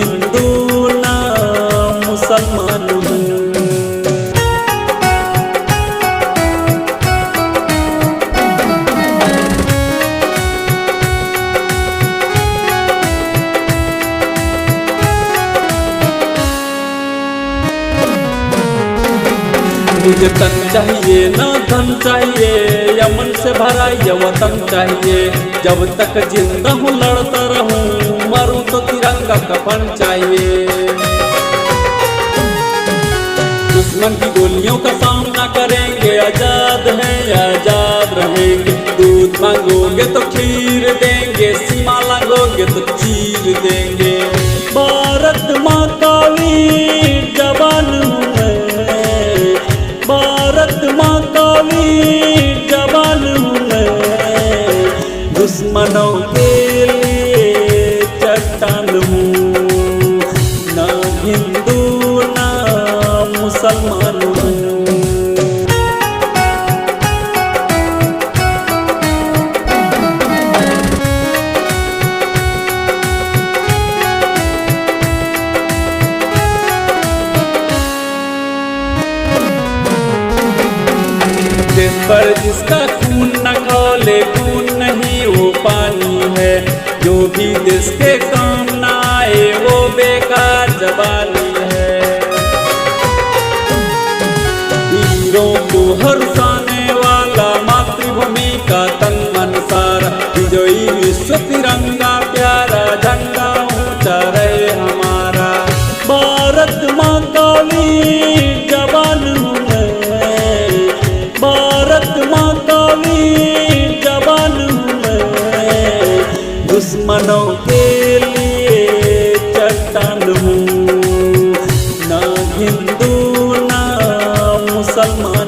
हिंदू ना मुसलमान हूँ। मुझे तन चाहिए ना धन चाहिए, यमन से भरा ये वतन चाहिए। जब तक जिंदा हूँ लड़ता रहूं, मरूं तो तिरंगा कफन चाहिए। दुश्मन की गोलियों का सामना करेंगे, आजाद हैं आजाद रहेंगे। दूध मांगोगे तो खीर देंगे, सीमा लांगोगे तो चीर देंगे। भारत माँ का वीर जवान हूँ मैं, भारत माँ का वीर जवान हूँ मैं। दुश्मनों के लिए चट्टान हूँ, ना हिंदू ना मुसलमान हूँ। देश पर जिसका खून न खौले, खून नहीं वो पानी है। जो भी देश के काम न आए वो बेकार जवानी है। वीरों को हर्षाने वाला मातृभूमि का तन मन सारा। विजयी विश्व तिरंगा प्यारा, झंडा ऊंचा रहे हमारा। भारत माँ का वीर जवान हूँ मैं, भारत माँ का वीर जवान हूँ मैं। दुश्मनों के लिए चट्टान हूँ, ना हिंदू ना मुसलमान।